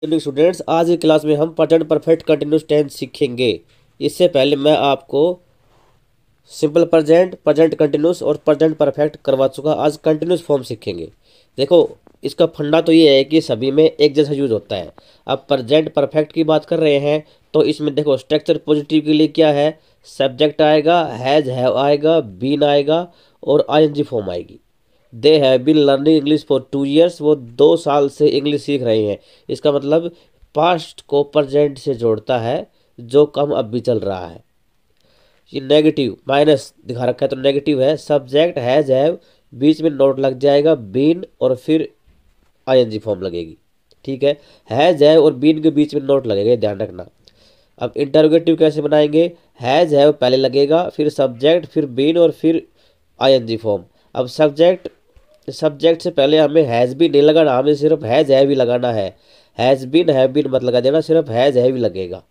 Students, आज की class में हम प्रेजेंट परफेक्ट कंटिन्यूस टेंस सीखेंगे। इससे पहले मैं आपको सिंपल प्रेजेंट, प्रेजेंट कंटिन्यूस और प्रेजेंट परफेक्ट करवा चुका। आज कंटिन्यूस फॉर्म सीखेंगे। देखो, इसका फंडा तो ये है कि सभी में एक जैसा यूज होता है। अब प्रेजेंट परफेक्ट की बात कर रहे हैं तो इसमें देखो स्ट्रक्चर पॉजिटिव के लिए क्या है, सब्जेक्ट आएगा, हैज हैव आएगा, बीन आएगा और आईएनजी फॉर्म आएगी। They have been learning English for 2 years, वो 2 साल से इंग्लिश सीख रहे हैं। इसका मतलब पास्ट को प्रेजेंट से जोड़ता है, जो काम अब भी चल रहा है। ये नेगेटिव माइनस दिखा रखा है तो नेगेटिव है। सब्जेक्ट हैज हैव, बीच में नोट लग जाएगा, बीन और फिर आईएनजी फॉर्म लगेगी। ठीक है, हैज हैव और बीन के बीच में नोट लगेगा, ध्यान रखना। अब इंटरोगेटिव कैसे बनाएंगे, हैज हैव पहले लगेगा, फिर सब्जेक्ट, फिर बीन और फिर आईएनजी फॉर्म। अब सब्जेक्ट से पहले हमें हैज़ बीन नहीं लगाना, हमें सिर्फ हैज़ हैव ही लगाना है। हैज़ बीन हैव बीन मत लगा देना, सिर्फ हैज़ हैव ही लगेगा।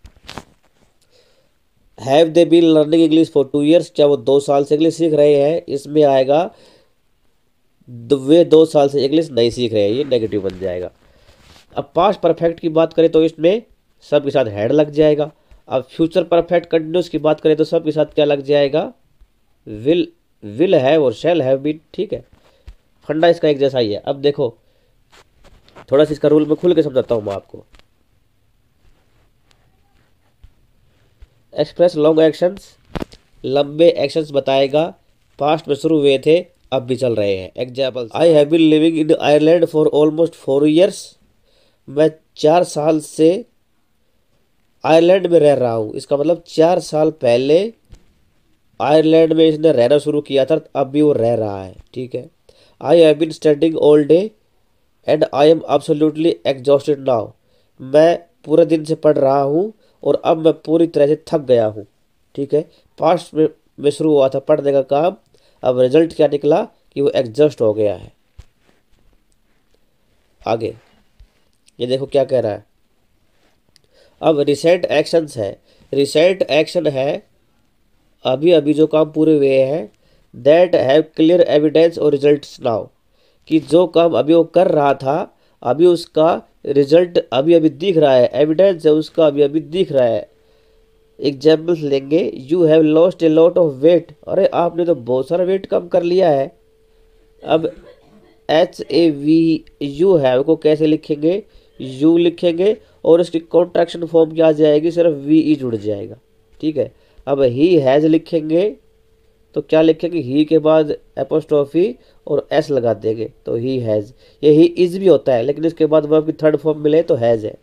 Have they been learning English for 2 years, क्या वो 2 साल से इंग्लिश सीख रहे हैं, इसमें आएगा वे 2 साल से इंग्लिश नहीं सीख रहे हैं, ये नेगेटिव बन जाएगा। अब पास्ट परफेक्ट की बात करें तो इसमें सब के साथ हैड लग जाएगा। अब फ्यूचर परफेक्ट कंटिन्यूस की बात करें तो सब के साथ क्या लग जाएगा, विल हैव और शैल हैव बीन। ठीक है, फंडा इसका एक जैसा ही है। अब देखो थोड़ा सा इसका रूल में खुल के समझाता हूँ मैं आपको। एक्सप्रेस लॉन्ग एक्शंस, लंबे एक्शंस बताएगा, पास्ट में शुरू हुए थे अब भी चल रहे हैं। Example, I have been living in Ireland for almost 4 years, मैं 4 साल से आयरलैंड में रह रहा हूँ। इसका मतलब 4 साल पहले आयरलैंड में इसने रहना शुरू किया था, अब भी वो रह रहा है। ठीक है, I have been studying all day and I am absolutely exhausted now, मैं पूरे दिन से पढ़ रहा हूँ और अब मैं पूरी तरह से थक गया हूँ। ठीक है, पास्ट में शुरू हुआ था पढ़ने का काम, अब रिजल्ट क्या निकला कि वो एग्जॉस्ट हो गया है। आगे ये देखो क्या कह रहा है। अब रिसेंट एक्शंस है, रिसेंट एक्शन है अभी अभी जो काम पूरे हुए हैं। दैट हैव क्लियर एविडेंस और रिजल्ट्स नाउ, कि जो काम अभी वो कर रहा था अभी उसका रिजल्ट अभी अभी दिख रहा है, एविडेंस है उसका अभी अभी दिख रहा है। एग्जाम्पल्स लेंगे, you have lost a lot of weight, अरे आपने तो बहुत सारा वेट कम कर लिया है। अब HAVU हैव को कैसे लिखेंगे, यू लिखेंगे और इसकी कॉन्ट्रैक्शन फॉर्म क्या आ जाएगी, सिर्फ VE जुड़ जाएगा। ठीक है, अब ही हैज़ लिखेंगे तो क्या लिखेंगे, ही के बाद एपोस्ट्रोफी और एस लगा देंगे तो ही हैज़। ये ही इज भी होता है लेकिन इसके बाद वर्ब की थर्ड फॉर्म मिले तो हैज़ है।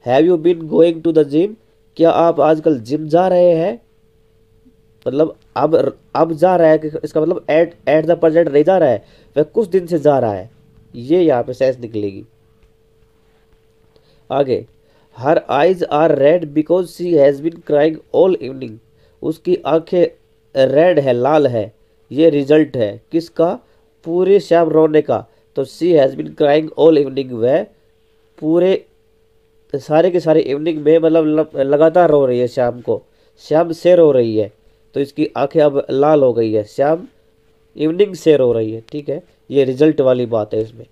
Have you been going to the gym, क्या आप आजकल जिम जा रहे हैं, मतलब अब जा रहा है, इसका मतलब एट द प्रेजेंट नहीं जा रहा है, वह कुछ दिन से जा रहा है, ये यहाँ पे सेंस निकलेगी। आगे, her eyes are red because she has been crying all evening, उसकी आंखें रेड है, लाल है, ये रिजल्ट है किसका, पूरे शाम रोने का। तो she has been crying all evening, वह पूरे सारे के सारे इवनिंग में मतलब लगातार रो रही है, शाम को, शाम से रो रही है तो इसकी आंखें अब लाल हो गई है, शाम इवनिंग से रो रही है। ठीक है, ये रिजल्ट वाली बात है इसमें।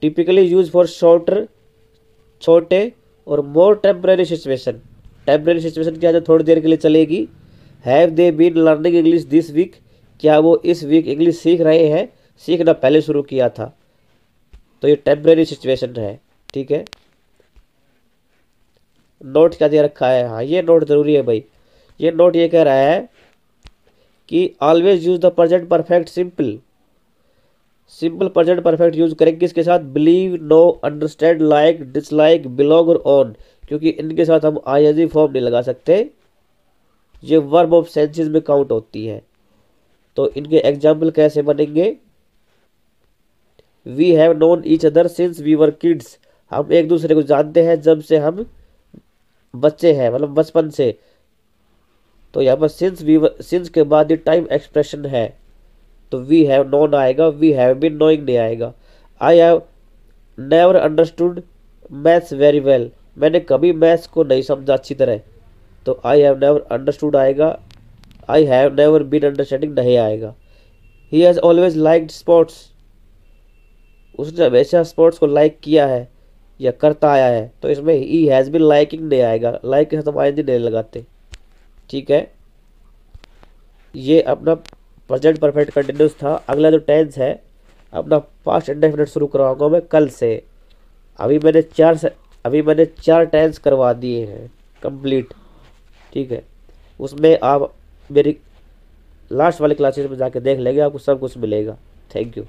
टिपिकली यूज फॉर शॉर्टर, छोटे और more temporary situation, temporary situation क्या जो थोड़ी देर के लिए चलेगी। Have they been learning English this week, क्या वो इस वीक इंग्लिश सीख रहे हैं, सीखना पहले शुरू किया था तो ये टेम्पररी सिचुएशन है। ठीक है, नोट क्या दे रखा है, हाँ ये नोट जरूरी है भाई। ये नोट ये कह रहा है कि always use the present perfect simple, simple present perfect use करेंगे किसके साथ, believe, know, understand, like, dislike, belong और ऑन, क्योंकि इनके साथ हम आईएनजी फॉर्म नहीं लगा सकते, ये वर्ब ऑफ सेंसेस में काउंट होती है। तो इनके एग्जाम्पल कैसे बनेंगे, we have known each other since we were kids, हम एक दूसरे को जानते हैं जब से हम बच्चे हैं, मतलब बचपन से। तो यहाँ पर सिंस के बाद ये टाइम एक्सप्रेशन है तो वी हैव नोन आएगा, वी हैव बीन नोइंग नहीं आएगा। I have never understood maths very well, मैंने कभी मैथ्स को नहीं समझा अच्छी तरह तो आई हैव नेवर अंडरस्टूड आएगा, I have never been understanding नहीं आएगा। He has always liked sports, उसने हमेशा स्पोर्ट्स को लाइक किया है, या करता आया है तो इसमें ही हैज़ बीन लाइकिंग नहीं आएगा, लाइक के साथ हम आईएनजी नहीं लगाते। ठीक है, ये अपना प्रेजेंट परफेक्ट कंटिन्यूस था। अगला जो टेंस है अपना पास्ट इंडेफिनिट शुरू करवाऊंगा मैं कल से। अभी मैंने चार टेंस करवा दिए हैं कंप्लीट। ठीक है, उसमें आप मेरी लास्ट वाली क्लासेस में जाके देख लेंगे, आपको सब कुछ मिलेगा। Thank you.